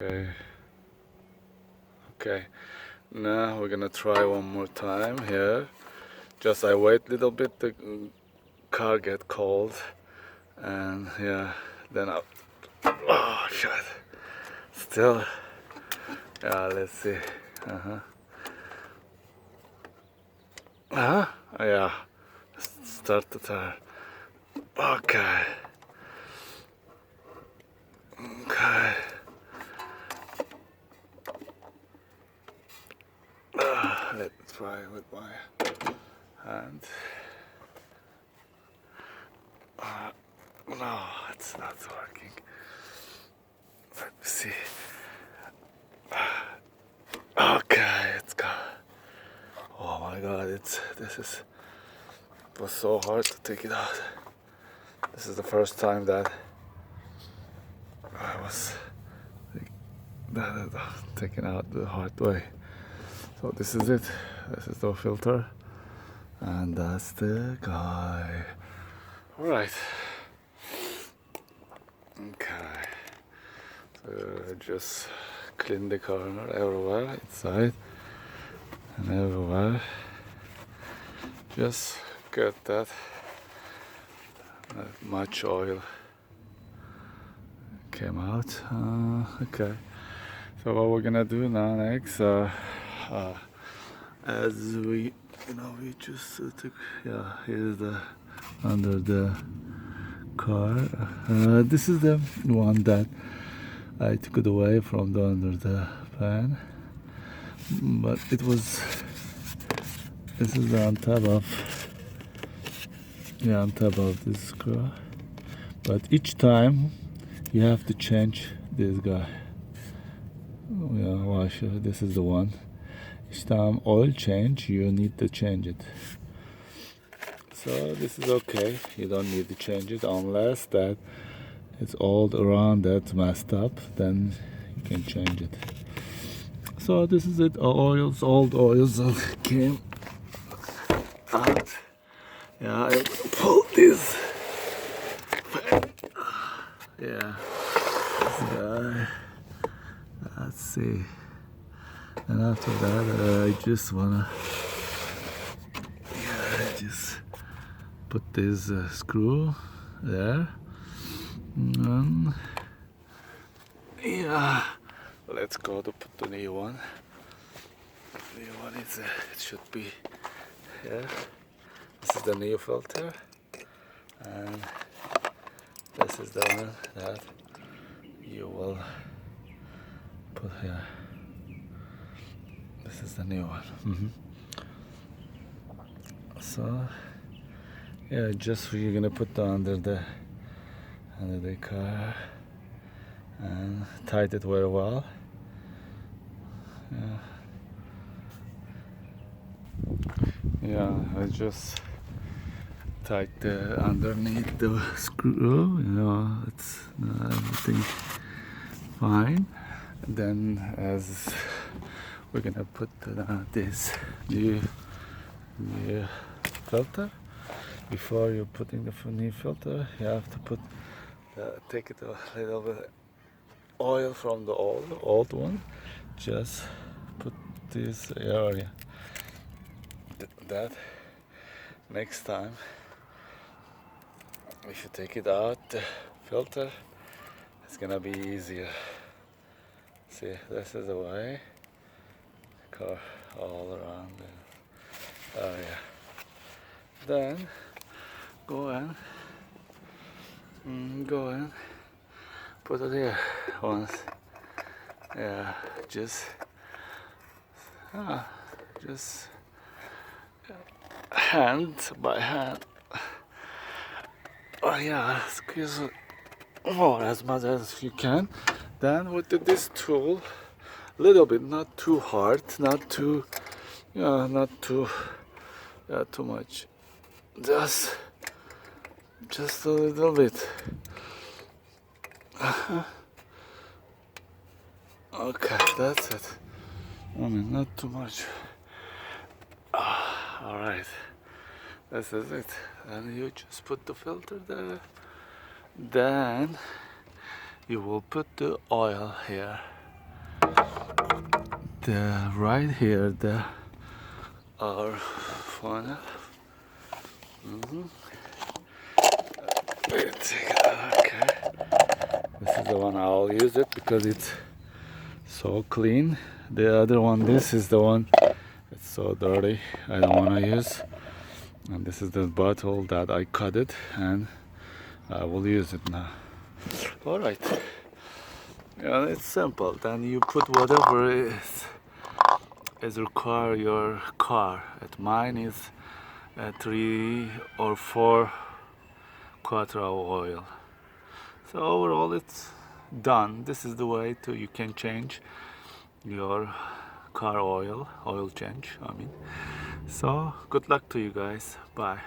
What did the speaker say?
Okay, okay. Now we're gonna try one more time here. Just I wait a little bit, the car get cold, and yeah, then I. Oh shit! Still, yeah. Let's see. Uh huh. Yeah. Start the tire. Okay. Okay. Let's try with my hand. No, it's not working. Let me see. Okay, it's got. Oh my God! It was so hard to take it out. This is the first time that I was taken out the hard way. So this is it. This is the filter, and that's the guy. All right. Okay. So just clean the corner everywhere, inside and everywhere. Just get that not much oil came out. Okay. So what we're gonna do now next, as we just took, yeah, here's the under the car. This is the one that I took it away from the under the pan, but it was. This is on top of, yeah, on top of this screw. But each time you have to change this guy. Yeah, washer. This is the one. Each time oil change, you need to change it. So this is okay. You don't need to change it unless that it's all around that's messed up. Then you can change it. So this is it. Oils, old oils came out. Yeah, I pull this. Yeah, this guy. Let's see. And after that, I just wanna, just put this screw there. And yeah, let's go to put the new one. The new one is it should be here. This is the new filter, and this is the one that you will put here. This is the new one. So yeah, just you're gonna put under the car and tight it very well. Yeah, I just tight the underneath the screw. It's everything fine. Then as we're gonna put this new filter. Before you're putting the new filter, you have to put take it a little bit oil from the old one. Just put this area. That next time, if you take it out, the filter, it's gonna be easier. See, this is the way. Car all around the area. Then go and put it here once. Yeah, just hand by hand. Oh yeah, squeeze it as much as you can. Then with this tool, a little bit, not too hard, not too too much. Just a little bit. Okay, that's it. I mean, not too much. All right, this is it. And you just put the filter there. Then you will put the oil here. right here our funnel. Okay, this is the one I'll use it because it's so clean. The other one, this is the one, it's so dirty, I don't want to use. And this is the bottle that I cut it, and I will use it now. All right. Yeah, it's simple. Then you put whatever is require your car. At mine is 3 or 4 quarter of oil. So overall, it's done. This is the way you can change your car oil change. I mean. So good luck to you guys. Bye.